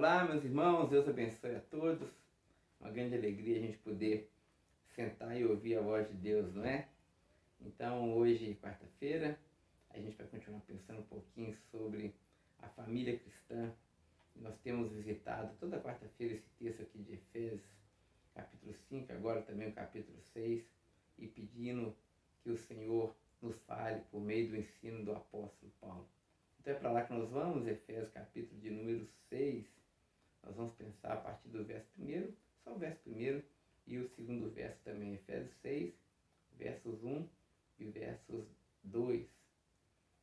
Olá, meus irmãos, Deus abençoe a todos. Uma grande alegria a gente poder sentar e ouvir a voz de Deus, não é? Então, hoje, quarta-feira, a gente vai continuar pensando um pouquinho sobre a família cristã. Nós temos visitado toda quarta-feira esse texto aqui de Efésios, capítulo 5, agora também o capítulo 6, e pedindo que o Senhor nos fale por meio do ensino do apóstolo Paulo. Então é para lá que nós vamos, Efésios capítulo de número 6. Nós vamos pensar a partir do verso 1, só o verso 1 e o segundo verso também, Efésios 6, versos 1 e versos 2.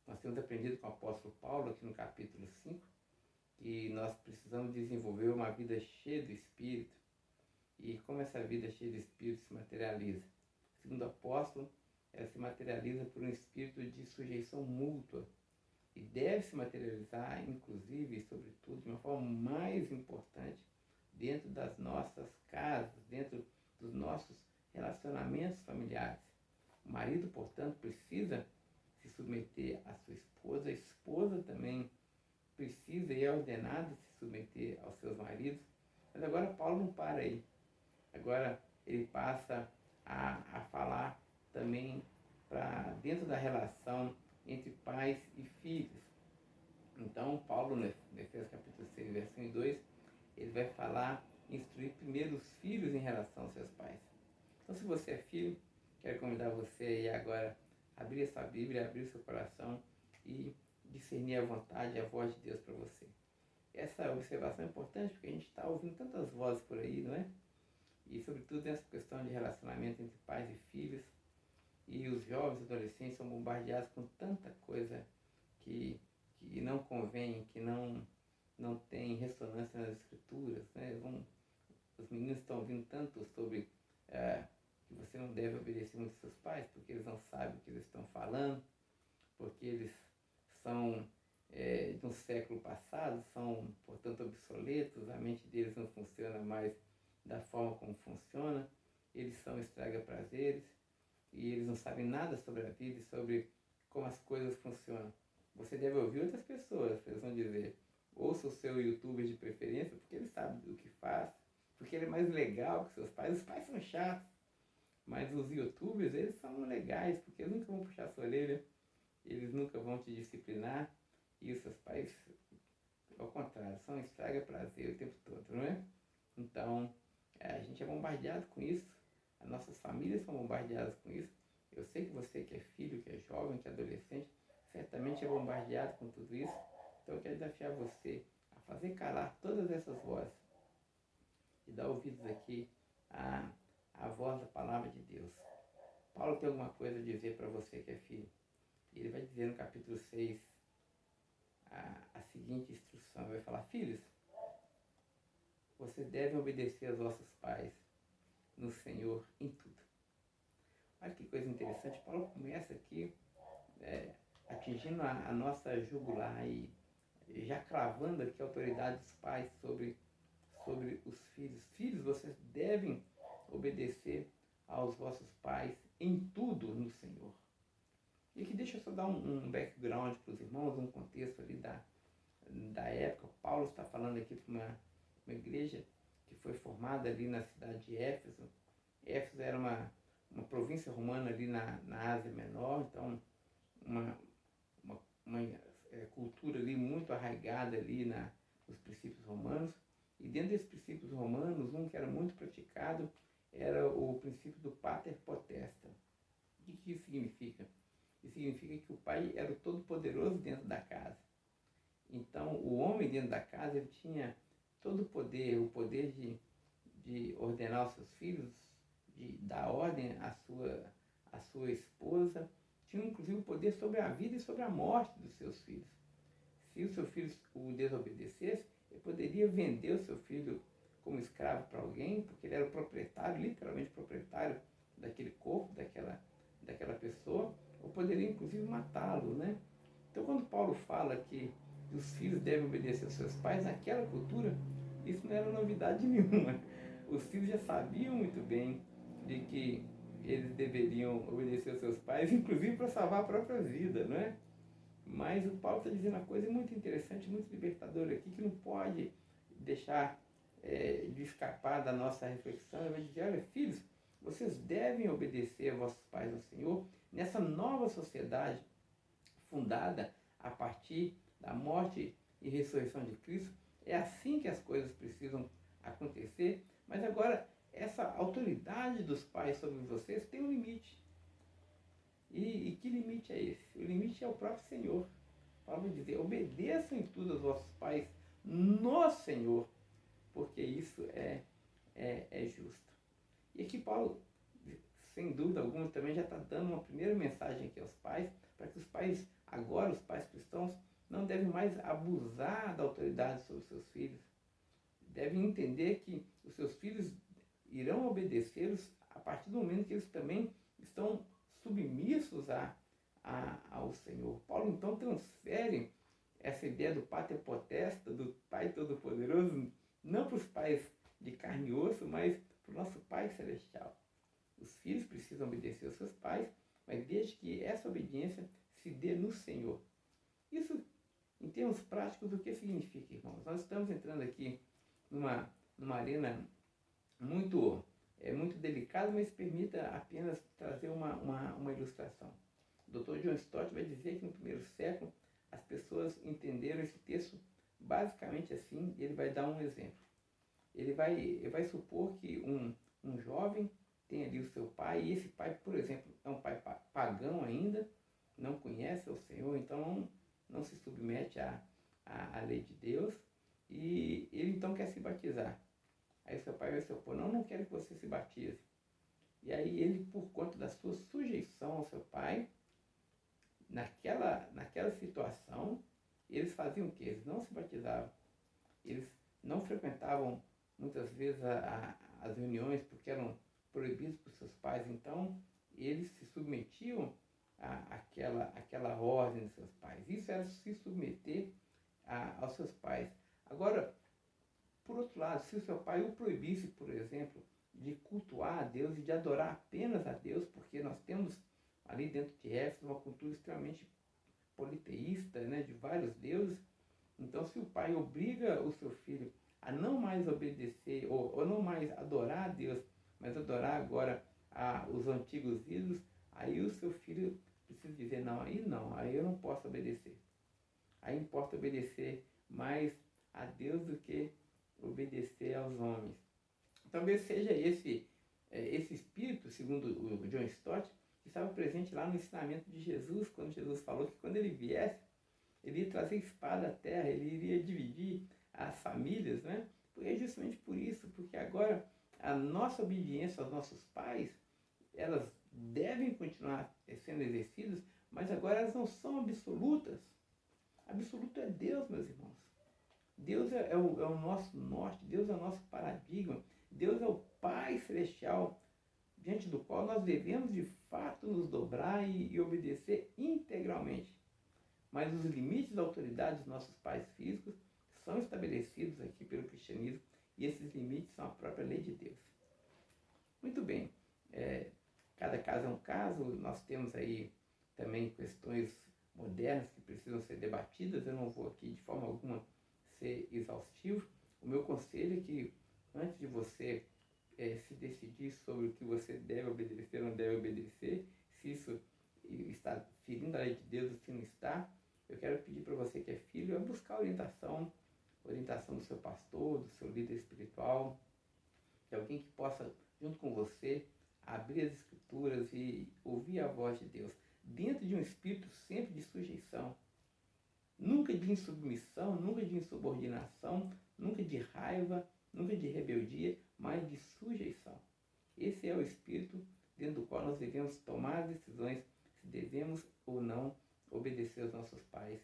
Nós temos aprendido com o apóstolo Paulo aqui no capítulo 5 que nós precisamos desenvolver uma vida cheia do Espírito. E como essa vida cheia do Espírito se materializa? Segundo o apóstolo, ela se materializa por um espírito de sujeição mútua. E deve se materializar, inclusive e sobretudo, de uma forma mais importante, dentro das nossas casas, dentro dos nossos relacionamentos familiares. O marido, portanto, precisa se submeter à sua esposa, a esposa também precisa e é ordenada se submeter aos seus maridos. Mas agora Paulo não para aí. Agora ele passa a falar também para dentro da relação entre pais e filhos. Então, Paulo, no Efésios capítulo 6, verso 1 e 2, ele vai falar, instruir primeiro os filhos em relação aos seus pais. Então, se você é filho, quero convidar você aí agora a abrir a sua Bíblia, abrir o seu coração e discernir a vontade e a voz de Deus para você. Essa observação é importante porque a gente está ouvindo tantas vozes por aí, não é? E, sobretudo, nessa questão de relacionamento entre pais e filhos. E os jovens e adolescentes são bombardeados com tanta coisa que não convém, que não tem ressonância nas escrituras, né? Os meninos estão ouvindo tanto sobre que você não deve obedecer muito aos seus pais, porque eles não sabem o que eles estão falando, porque eles são de um século passado, são, portanto, obsoletos, a mente deles não funciona mais da forma como funciona, eles são estraga-prazeres, e eles não sabem nada sobre a vida e sobre como as coisas funcionam. Você deve ouvir outras pessoas, eles vão dizer, ouça o seu youtuber de preferência, porque ele sabe do que faz, porque ele é mais legal que seus pais. Os pais são chatos, mas os youtubers, eles são legais, porque eles nunca vão puxar a sua orelha, eles nunca vão te disciplinar, e os seus pais, ao contrário, são estraga-prazer o tempo todo, não é? Então, a gente é bombardeado com isso. As nossas famílias são bombardeadas com isso. Eu sei que você que é filho, que é jovem, que é adolescente, certamente é bombardeado com tudo isso. Então eu quero desafiar você a fazer calar todas essas vozes e dar ouvidos aqui à voz da palavra de Deus. Paulo tem alguma coisa a dizer para você que é filho. Ele vai dizer no capítulo 6 a seguinte instrução. Ele vai falar, filhos, vocês devem obedecer aos vossos pais no Senhor em tudo. Olha que coisa interessante, Paulo começa aqui atingindo a nossa jugular e já cravando aqui a autoridade dos pais sobre os filhos. Filhos, vocês devem obedecer aos vossos pais em tudo no Senhor. E aqui deixa eu só dar um background para os irmãos, um contexto ali da época. Paulo está falando aqui para uma igreja que foi formada ali na cidade de Éfeso. Éfeso era uma província romana ali na Ásia Menor, então uma cultura ali muito arraigada ali nos princípios romanos. E dentro desses princípios romanos, um que era muito praticado era o princípio do pater potesta. O que isso significa? Isso significa que o pai era o todo-poderoso dentro da casa. Então, o homem dentro da casa, ele tinha todo o poder de ordenar os seus filhos, de dar ordem à sua esposa, tinha inclusive o poder sobre a vida e sobre a morte dos seus filhos. Se o seu filho o desobedecesse, ele poderia vender o seu filho como escravo para alguém, porque ele era o proprietário, literalmente proprietário daquele corpo, daquela pessoa, ou poderia inclusive matá-lo, né? Então, quando Paulo fala que os filhos devem obedecer aos seus pais, naquela cultura, isso não era novidade nenhuma. Os filhos já sabiam muito bem de que eles deveriam obedecer aos seus pais, inclusive para salvar a própria vida, não é? Mas o Paulo está dizendo uma coisa muito interessante, muito libertadora aqui, que não pode deixar de escapar da nossa reflexão. Ele vai dizer: olha, filhos, vocês devem obedecer a vossos pais no Senhor nessa nova sociedade fundada a partir da morte e ressurreição de Cristo. É assim que as coisas precisam acontecer. Mas agora, essa autoridade dos pais sobre vocês tem um limite. E que limite é esse? O limite é o próprio Senhor. Paulo vai dizer: obedeçam em tudo aos vossos pais no Senhor, porque isso é justo. E aqui Paulo, sem dúvida alguma, também já está dando uma primeira mensagem aqui aos pais, para que os pais, agora os pais cristãos, não devem mais abusar da autoridade sobre os seus filhos. Devem entender que os seus filhos irão obedecê-los a partir do momento que eles também estão submissos ao Senhor. Paulo então transfere essa ideia do Pater Potesta, do Pai Todo-Poderoso, não para os pais de carne e osso, mas para o nosso Pai Celestial. Os filhos precisam obedecer aos seus pais, mas desde que essa obediência se dê no Senhor. Isso, em termos práticos, o que significa, irmãos? Nós estamos entrando aqui numa arena muito delicada, mas permita apenas trazer uma ilustração. O Dr. John Stott vai dizer que no primeiro século as pessoas entenderam esse texto basicamente assim. Ele vai dar um exemplo. Ele vai supor que um jovem tem ali o seu pai, e esse pai, por exemplo, é um pai pagão ainda, não conhece o Senhor, então não se submete à lei de Deus, e ele então quer se batizar. Aí seu pai vai se opor: não quero que você se batize. E aí ele, por conta da sua sujeição ao seu pai, naquela situação, eles faziam o quê? Eles não se batizavam. Eles não frequentavam muitas vezes as reuniões, porque eram proibidos por seus pais. Então eles se submetiam àquela ordem de seus pais. Isso era se submeter aos seus pais. Agora, por outro lado, se o seu pai o proibisse, por exemplo, de cultuar a Deus e de adorar apenas a Deus, porque nós temos ali dentro de Éfeso uma cultura extremamente politeísta, né, de vários deuses. Então, se o pai obriga o seu filho a não mais obedecer, ou não mais adorar a Deus, mas adorar agora os antigos ídolos, aí o seu filho precisa dizer: não, aí eu não posso obedecer. Aí importa obedecer mais a Deus do que obedecer aos homens. Talvez seja esse espírito, segundo o John Stott, que estava presente lá no ensinamento de Jesus, quando Jesus falou que quando ele viesse, ele ia trazer espada à terra, ele iria dividir as famílias, né? É justamente por isso, porque agora a nossa obediência aos nossos pais, elas devem continuar sendo exercidas, mas agora elas não são absolutas. Absoluto é Deus, meus irmãos. Deus é o nosso norte, Deus é o nosso paradigma, Deus é o Pai Celestial, diante do qual nós devemos de fato nos dobrar e obedecer integralmente. Mas os limites da autoridade dos nossos pais físicos são estabelecidos aqui pelo cristianismo, e esses limites são a própria lei de Deus. Muito bem, cada caso é um caso. Nós temos aí também questões modernas que precisam ser debatidas. Eu não vou aqui de forma alguma ser exaustivo. O meu conselho é que, antes de você se decidir sobre o que você deve obedecer ou não deve obedecer, se isso está ferindo a lei de Deus ou se não está, eu quero pedir para você que é filho, buscar orientação do seu pastor, do seu líder espiritual, de alguém que possa, junto com você, abrir as escrituras e ouvir a voz de Deus, dentro de um espírito sempre de sujeição, nunca de insubmissão, nunca de insubordinação, nunca de raiva, nunca de rebeldia, mas de sujeição. Esse é o espírito dentro do qual nós devemos tomar as decisões, se devemos ou não obedecer aos nossos pais,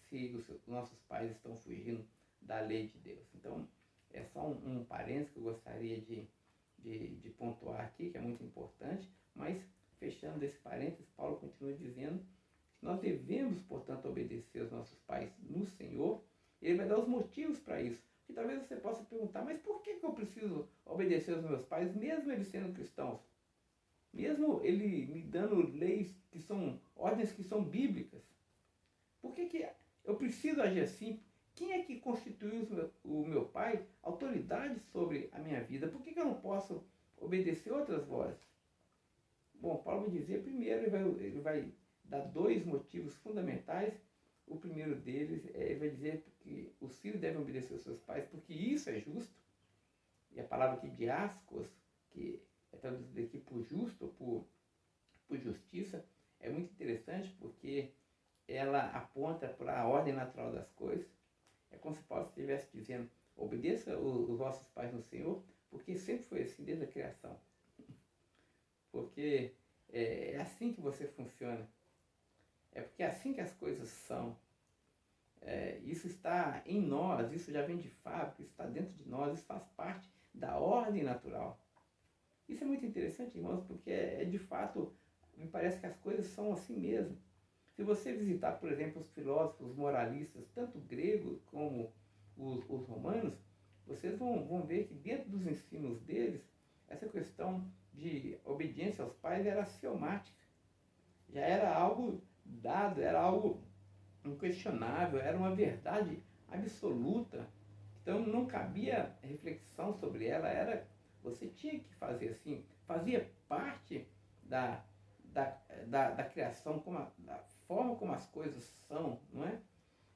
se os nossos pais estão fugindo da lei de Deus. Então, é só um parênteses que eu gostaria de pontuar aqui, que é muito importante, mas fechando esse parênteses, Paulo continua dizendo que nós devemos, portanto, obedecer aos nossos pais no Senhor. Ele vai dar os motivos para isso. Que talvez você possa perguntar: mas por que eu preciso obedecer aos meus pais, mesmo eles sendo cristãos? Mesmo ele me dando leis ordens que são bíblicas? Por que eu preciso agir assim? quem é que constituiu o meu pai autoridade sobre a minha vida? Por que eu não posso obedecer outras vozes? Bom, Paulo vai dizer, primeiro, ele vai dar dois motivos fundamentais. O primeiro deles, ele vai dizer que os filhos devem obedecer aos seus pais, porque isso é justo. E a palavra aqui de ascos, que é traduzida aqui por justo, por justiça, é muito interessante porque ela aponta para a ordem natural das coisas. É como se Paulo estivesse dizendo, obedeça os vossos pais no Senhor, porque sempre foi assim desde a criação. Porque é assim que você funciona. É porque é assim que as coisas são. Isso está em nós, isso já vem de fábrica, isso está dentro de nós, isso faz parte da ordem natural. Isso é muito interessante, irmãos, porque de fato, me parece que as coisas são assim mesmo. Se você visitar, por exemplo, os filósofos moralistas, tanto gregos como os romanos, vocês vão ver que dentro dos ensinos deles, essa questão de obediência aos pais era axiomática. Já era algo dado, era algo inquestionável, era uma verdade absoluta. Então não cabia reflexão sobre ela, você tinha que fazer assim, fazia parte da criação, da forma como as coisas são, não é?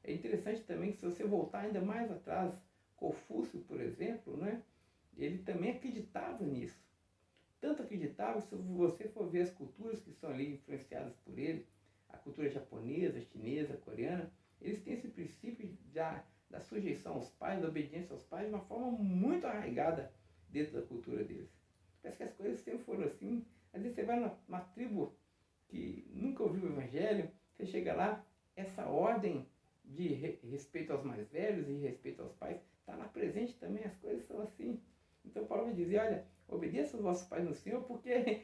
É interessante também que se você voltar ainda mais atrás, Confúcio, por exemplo, não é? Ele também acreditava nisso. Tanto acreditava, se você for ver as culturas que são ali influenciadas por ele, a cultura japonesa, chinesa, coreana, eles têm esse princípio da sujeição aos pais, da obediência aos pais, de uma forma muito arraigada dentro da cultura deles. Parece que as coisas sempre foram assim. Às vezes você vai numa tribo que nunca ouviu o evangelho, você chega lá, essa ordem de respeito aos mais velhos e respeito aos pais está lá presente também, as coisas são assim. Então Paulo vai dizer, olha, obedeça os vossos pais no Senhor, porque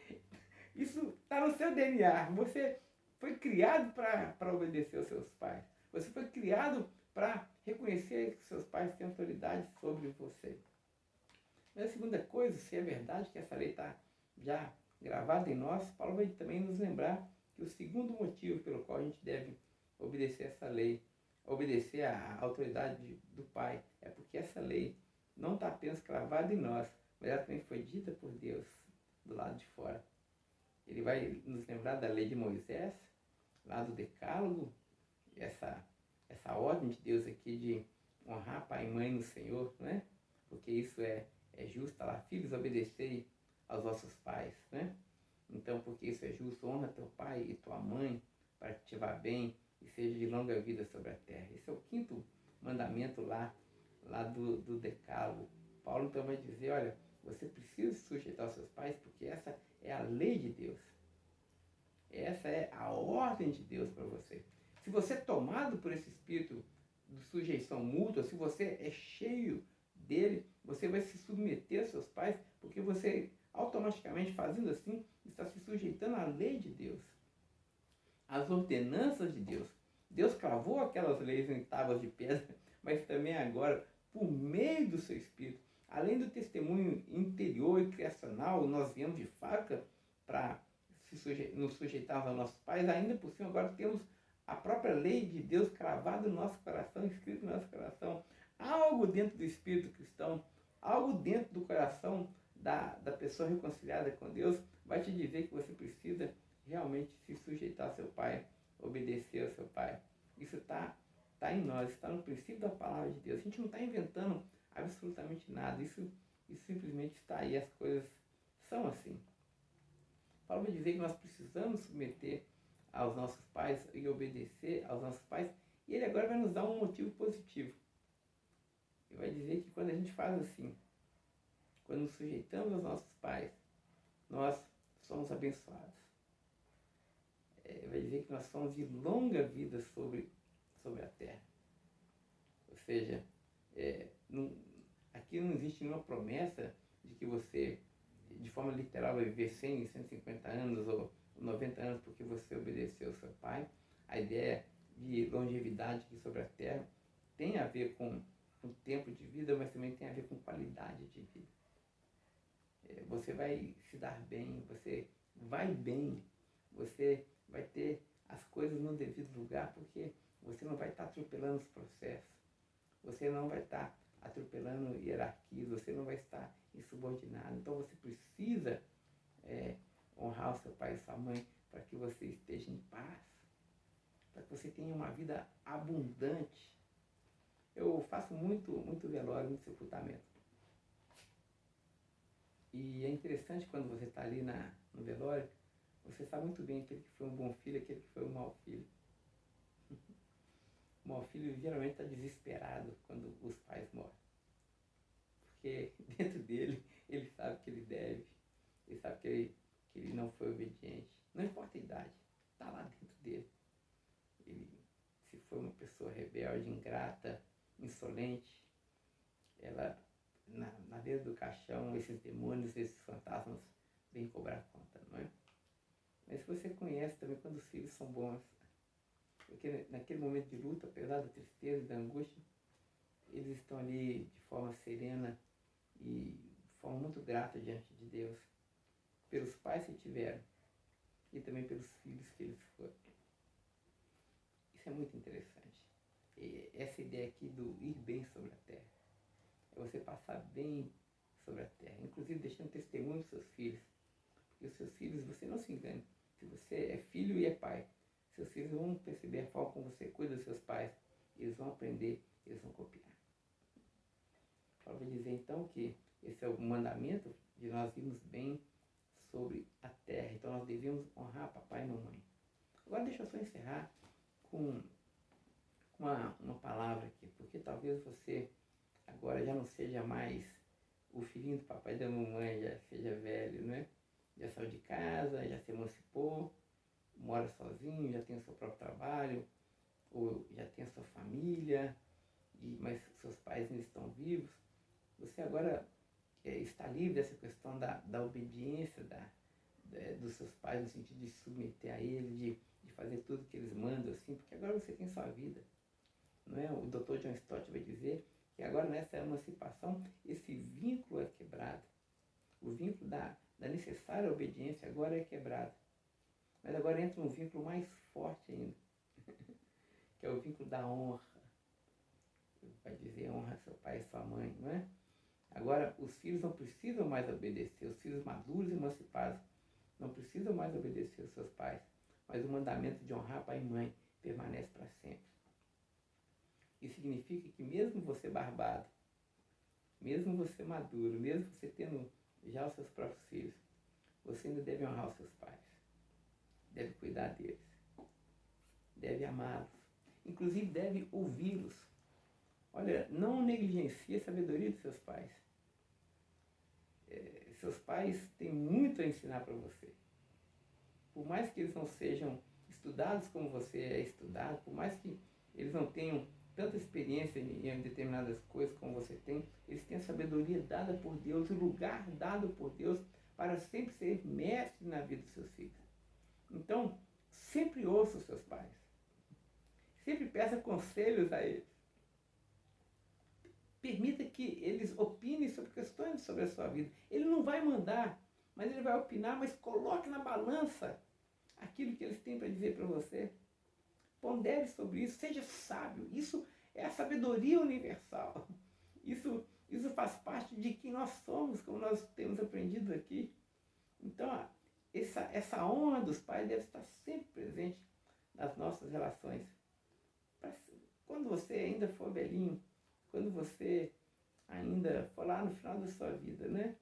isso está no seu DNA. Você foi criado para obedecer aos seus pais. Você foi criado para reconhecer que seus pais têm autoridade sobre você. Mas a segunda coisa, se é verdade que essa lei está já gravada em nós, Paulo vai também nos lembrar que o segundo motivo pelo qual a gente deve obedecer essa lei, obedecer à autoridade do pai, é porque essa lei não está apenas cravada em nós, mas ela também foi dita por Deus do lado de fora. Ele vai nos lembrar da lei de Moisés, lá do Decálogo, essa ordem de Deus aqui de honrar pai e mãe no Senhor, né? Porque isso é justo, tá lá, filhos, obedecei aos vossos pais, né? Então, porque isso é justo, honra teu pai e tua mãe, para que te vá bem e seja de longa vida sobre a terra. Esse é o quinto mandamento lá do Decálogo. Paulo então vai dizer, olha, você precisa se sujeitar aos seus pais, porque essa é a lei de Deus. Essa é a ordem de Deus para você. Se você é tomado por esse espírito de sujeição mútua, se você é cheio dele, você vai se submeter aos seus pais, porque você automaticamente, fazendo assim, está se sujeitando à lei de Deus, às ordenanças de Deus. Deus cravou aquelas leis em tábuas de pedra, mas também agora, por meio do seu Espírito, além do testemunho interior e criacional, nós viemos de faca para nos sujeitarmos aos nossos pais, ainda por cima agora temos a própria lei de Deus cravada no nosso coração, escrito no nosso coração. Algo dentro do espírito cristão, algo dentro do coração da pessoa reconciliada com Deus, vai te dizer que você precisa realmente se sujeitar ao seu pai, obedecer ao seu pai. Isso está em nós, está no princípio da palavra de Deus. A gente não está inventando absolutamente nada, isso simplesmente está aí, as coisas são assim. Paulo vai dizer que nós precisamos submeter aos nossos pais e obedecer aos nossos pais, e ele agora vai nos dar um motivo positivo. Ele vai dizer que quando a gente faz assim, quando nos sujeitamos aos nossos pais, nós somos abençoados. Vai dizer que nós somos de longa vida sobre a terra. Ou seja, aqui não existe nenhuma promessa de que você, de forma literal, vai viver 100, 150 anos ou 90 anos porque você obedeceu ao seu pai. A ideia de longevidade aqui sobre a terra tem a ver com tempo de vida, mas também tem a ver com qualidade de vida. Você vai se dar bem, você vai bem, você vai ter as coisas no devido lugar, porque você não vai estar atropelando os processos. você não vai estar atropelando hierarquias, você não vai estar insubordinado. Então você precisa honrar o seu pai e sua mãe para que você esteja em paz, para que você tenha uma vida abundante. Eu faço muito velório, muito sepultamento. E é interessante quando você está ali no velório, você sabe muito bem aquele que foi um bom filho e aquele que foi um mau filho. O mau filho geralmente está desesperado quando os pais morrem. Porque dentro dele, ele sabe que ele deve, ele sabe que ele não foi obediente. Não importa a idade, está lá dentro dele. Ele, se foi uma pessoa rebelde, ingrata, insolente, ela, na beira do caixão, esses demônios, esses fantasmas vêm cobrar conta, não é? Mas você conhece também quando os filhos são bons. Porque naquele momento de luta, apesar da tristeza e da angústia, eles estão ali de forma serena e de forma muito grata diante de Deus, pelos pais que tiveram e também pelos filhos que eles foram. Isso é muito interessante. E essa ideia aqui do ir bem sobre a terra, é você passar bem sobre a terra, inclusive deixando testemunho dos seus filhos. Porque os seus filhos, você não se engane, se você é filho e é pai, seus filhos vão perceber a forma como você cuida dos seus pais, eles vão aprender, eles vão copiar. Paulo vai dizer então que esse é o mandamento de nós irmos bem sobre a terra. Então nós devemos honrar papai e mamãe. Agora deixa eu só encerrar com uma palavra aqui, porque talvez você agora já não seja mais o filhinho do papai e da mamãe, já seja velho, né? Já saiu de casa, já se emancipou, mora sozinho, já tem o seu próprio trabalho, ou já tem a sua família, mas seus pais ainda estão vivos. Você agora está livre dessa questão da obediência dos seus pais, no sentido de se submeter a eles, de fazer tudo que eles mandam, assim, porque agora você tem sua vida. Não é? O Dr. John Stott vai dizer que agora nessa emancipação, esse vínculo é quebrado. O vínculo da necessária obediência agora é quebrado. Mas agora entra um vínculo mais forte ainda, que é o vínculo da honra. Vai dizer honra seu pai e sua mãe, não é? Agora, os filhos não precisam mais obedecer, os filhos maduros e emancipados não precisam mais obedecer aos seus pais, mas o mandamento de honrar pai e mãe permanece para sempre. Isso significa que mesmo você barbado, mesmo você maduro, mesmo você tendo já os seus próprios filhos, você ainda deve honrar os seus pais, deve cuidar deles, deve amá-los, inclusive deve ouvi-los. Olha, não negligencie a sabedoria dos seus pais. Seus pais têm muito a ensinar para você. Por mais que eles não sejam estudados como você é estudado, por mais que eles não tenham tanta experiência em determinadas coisas como você tem, eles têm a sabedoria dada por Deus, o lugar dado por Deus para sempre ser mestre na vida dos seus filhos. Então, sempre ouça os seus pais. Sempre peça conselhos a eles. Permita que eles opinem sobre questões sobre a sua vida. Ele não vai mandar, mas ele vai opinar, mas coloque na balança aquilo que eles têm para dizer para você. Pondere sobre isso, seja sábio. Isso é a sabedoria universal. Isso faz parte de quem nós somos, como nós temos aprendido aqui. Então, essa honra dos pais deve estar sempre presente nas nossas relações. Quando você ainda for velhinho, quando você ainda for lá no final da sua vida, né?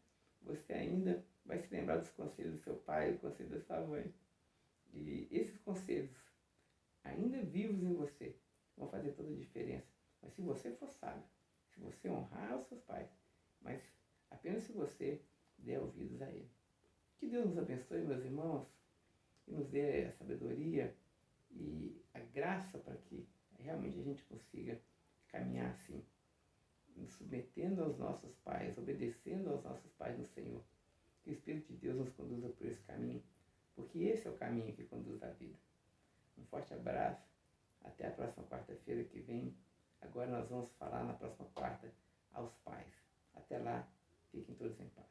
Você ainda vai se lembrar dos conselhos do seu pai, do conselho da sua mãe. E esses conselhos, ainda vivos em você, vão fazer toda a diferença. Mas se você for sábio, se você honrar os seus pais, mas apenas se você der ouvidos a ele. Que Deus nos abençoe, meus irmãos, e nos dê a sabedoria e a graça para que realmente a gente consiga caminhar assim, nos submetendo aos nossos pais, obedecendo aos nossos pais no Senhor. Que o Espírito de Deus nos conduza por esse caminho, porque esse é o caminho que conduz à vida. Um forte abraço, até a próxima quarta-feira que vem. Agora nós vamos falar na próxima quarta aos pais. Até lá, fiquem todos em paz.